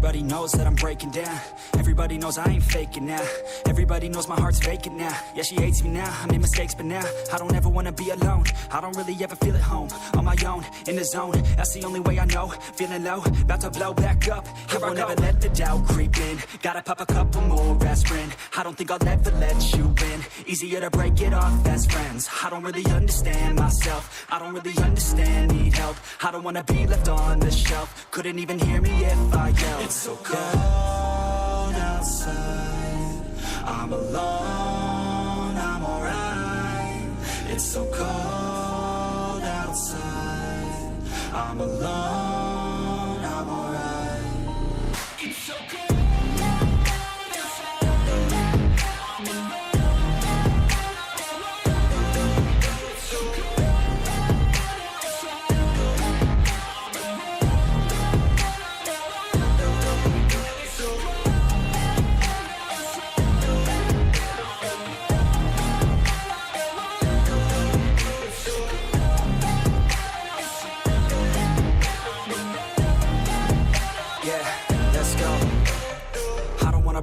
Everybody knows that I'm breaking down. Everybody knows I ain't faking now. Everybody knows my heart's vacant now. Yeah, she hates me now, I made mistakes, but now I don't ever wanna be alone. I don't really ever feel at home. On my own, in the zone, that's the only way I know. Feeling low, about to blow back up. I won't ever let the doubt creep in. Gotta pop a couple more aspirin. I don't think I'll ever let you in. Easier to break it off as friends. I don't really understand myself. I don't really understand, need help. I don't wanna be left on the shelf. Couldn't even hear me if I yelled. It's so cold outside. I'm alone, I'm alright. It's so cold outside. I'm alone, I'm alright. It's so cold.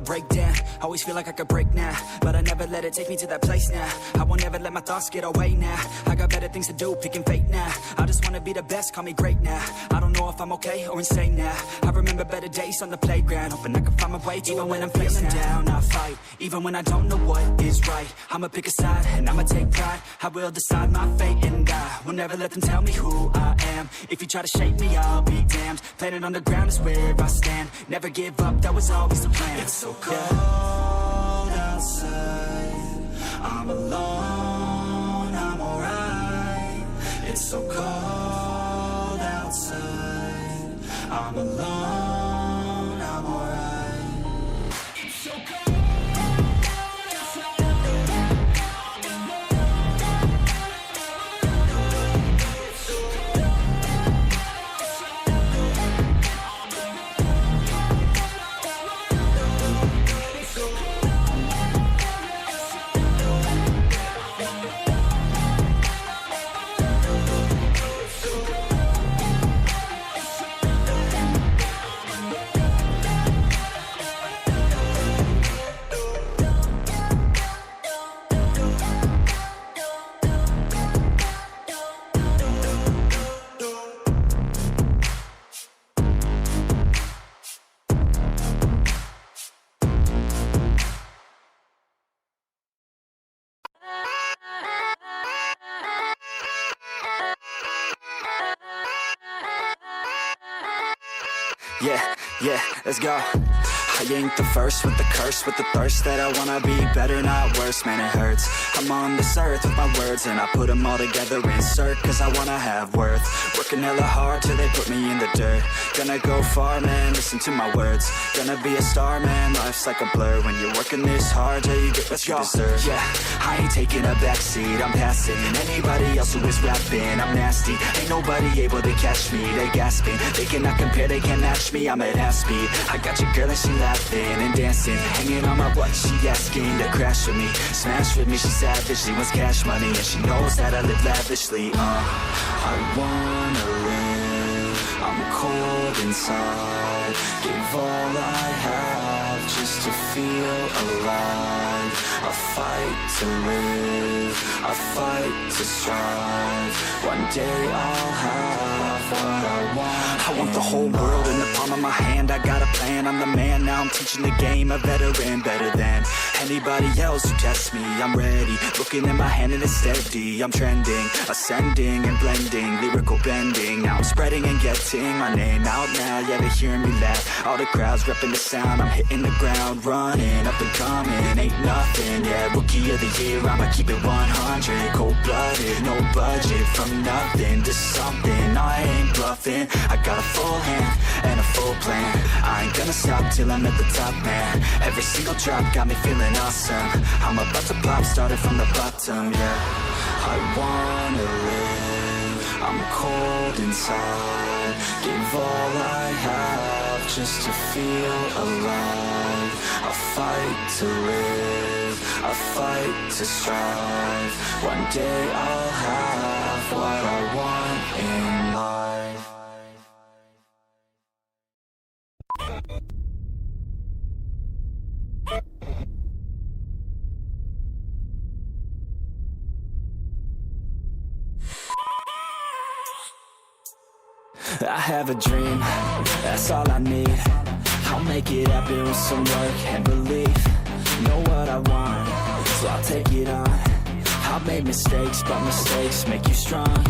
Break down, always feel like I could break now, but I never let it take me to that place now. I won't ever let my thoughts get away now. I got better things to do, picking fate now. I just wanna be the best, call me great now. I don't know if I'm okay or insane now. I remember better days on the playground, hoping I can find my way even when I'm feeling down. I fight, even when I don't know what is right. I'ma pick a side, and I'ma take pride. I will decide my fate, and I will never let them tell me who I am. If you try to shape me, I'll be damned. Planet on the ground is where I stand. Never give up, that was always the plan. It's so cold outside. I'm alone, I'm alright. It's so cold outside. I'm alone, I'm alright. It's so cold. Yeah, let's go. I ain't the first with the curse, with the thirst that I wanna be better, not worse, man it hurts. I'm on this earth with my words and I put them all together, insert, cause I wanna have worth. Working hella hard till they put me in the dirt. Gonna go far, man, listen to my words. Gonna be a star, man, life's like a blur. When you're working this hard, yeah, you get what you deserve. Yeah, I ain't taking a backseat, I'm passing anybody else who is rapping. I'm nasty, ain't nobody able to catch me. They gasping, they cannot compare, they can't match me. I'm at half speed, I got your girl and she laughing and dancing, hanging on my butt, she asking to crash with me, smash with me. She savage, she wants cash money and she knows that I live lavishly. I wanna live, I'm cold inside. Give all I have just to feel alive. I fight to live, I fight to strive. One day I'll have what I want. I want the whole world in the palm of my hand. I got a plan, I'm the man. Now I'm teaching the game, a veteran, better than anybody else who tests me. I'm ready, looking at my hand and it's steady. I'm trending, ascending and blending, lyrical bending. Now I'm spreading and getting my name out now. Yeah, they hearing me laugh, all the crowds repping the sound. I'm hitting the ground, running, up and coming, ain't nothing. Yeah, rookie of the year, I'ma keep it 100. Cold-blooded, no budget, from nothing to something. I ain't bluffing, I got a full hand and a full plan. I ain't gonna stop till I'm at the top, man. Every single drop got me feeling awesome. I'm about to pop, started from the bottom, yeah. I wanna live, I'm cold inside. Give all I have just to feel alive. I fight to live, I fight to strive. One day I'll have what I want in life. I have a dream, that's all I need. I'll make it happen with some work and belief. Know what I want, so I'll take it on. I've made mistakes, but mistakes make you strong.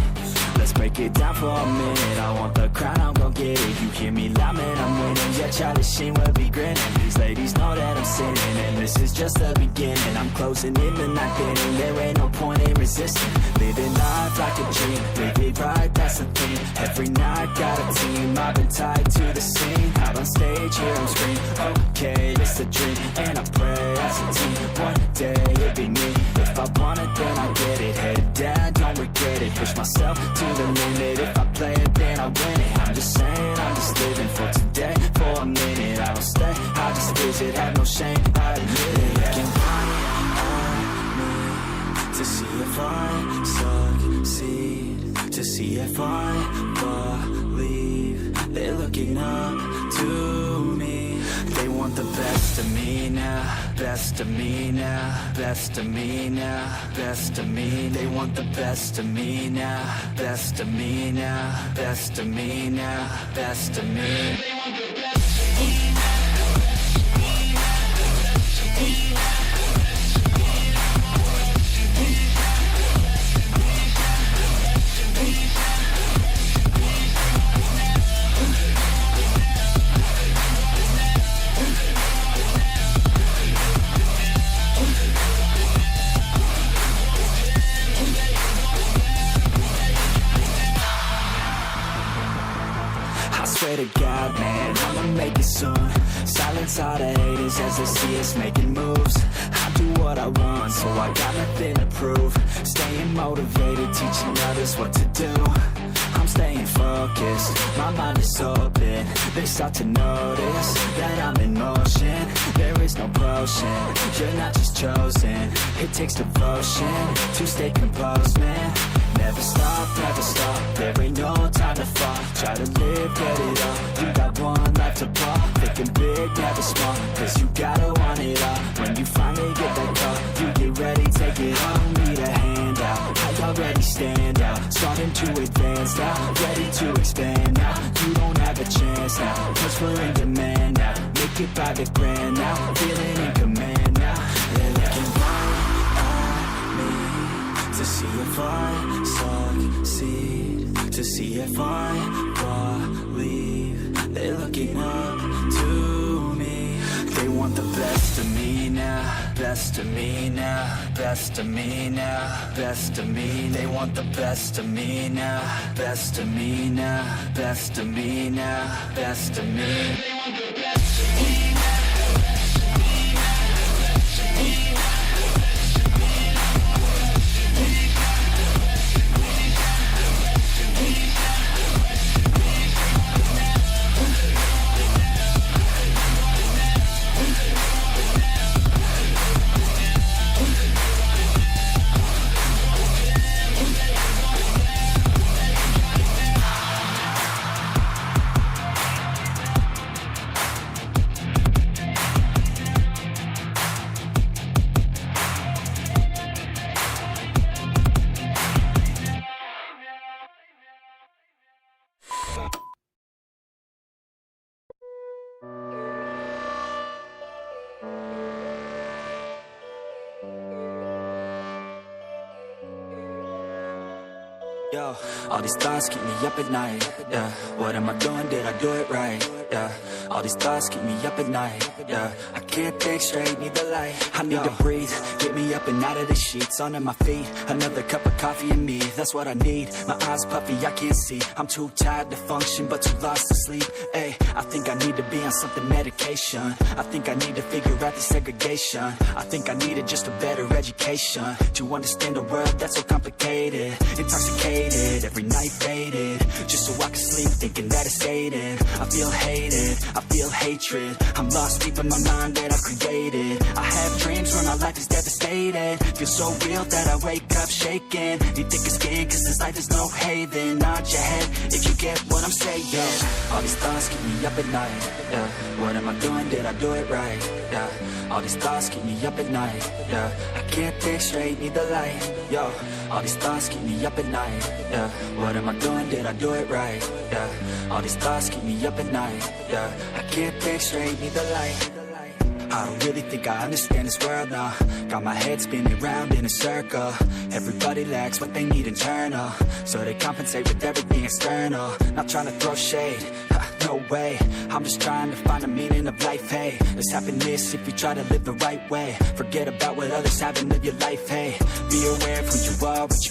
Let's break it down for a minute. I want the crown, I'm gon' get it. You hear me loud, man, I'm winning. Yeah, Charlie Sheen will be grinning. These ladies know that I'm sinning, and this is just the beginning. I'm closing in the night inning. There ain't no point in resisting. Living life like a dream, live it right, that's the thing. Every night got a team, I've been tied to the scene. Out on stage, here I'm screaming. Okay, it's a dream, and I pray as a team. One day it'll be me. If I want it, then I get it. Headed down, don't regret it. Push myself to the limit. If I play it, then I win it. I'm just saying, I'm just living for today. For a minute, I don't stay, I just visit. Have no shame, I admit it. Looking right at me to see if I succeed, to see if I believe. They're looking up to me. They want the best of me now, best of me now, best of me now, best of me. They want the best of me now, best of me now, best of me now, best of me. They want the best of me now. Swear to God, man, I'ma make it soon. Silence all the haters as they see us making moves. I do what I want, so I got nothing to prove. Staying motivated, teaching others what to do. I'm staying focused, my mind is open. They start to notice that I'm in motion. There is no potion, you're not just chosen. It takes devotion to stay composed, man. Never stop, there ain't no time to fall. Try to live, get it all, you got one life to ball. Thinking big, never small, cause you gotta want it all. When you finally get that call, you get ready, take it all. Need a handout, I already stand out. Starting to advance now, ready to expand now. You don't have a chance now, cause we're in demand now. Make it by the grand now, feeling in command now. They're looking right at me to see if I succeed, to see if I believe. They're looking up to me. They want the best of me now, best of me now, best of me now, best of me. They want the best of me now, best of me now, best of me now, best of me. They want the best of me. Yo, all these thoughts keep me up at night, yeah. What am I doing, did I do it right, yeah. All these thoughts keep me up at night, yeah. I can't think straight, need the light. I need to breathe, get me up and out of the sheets. Under my feet, another cup of coffee and me. That's what I need, my eyes puffy, I can't see. I'm too tired to function, but too lost to sleep. Ay, I think I need to be on something medication. I think I need to figure out the segregation. I think I needed just a better education to understand a world that's so complicated. Intoxicated, every night faded, just so I can sleep thinking that it's fading. I feel hated, I feel hatred. I'm lost deep in my mind that I've created. I have dreams where my life is devastated. Feel so real that I wake up shaking. Need thicker skin cause this life is no haven. Nod your head if you get what I'm saying. All these thoughts keep me up at night, yeah. What am I doing, did I do it right, yeah. All these thoughts keep me up at night, yeah. I can't think straight, need the light, yo. All these thoughts keep me up at night, yeah. What am I doing, did I do it right, yeah. All these thoughts keep me up at night, yeah. I can't think straight, need the light. I don't really think I understand this world now. Got my head spinning round in a circle. Everybody lacks what they need internal, so they compensate with everything external. Not trying to throw shade, no way. I'm just trying to find the meaning of life, hey. There's happiness if you try to live the right way. Forget about what others have and live your life, hey. Be aware of who you are, what you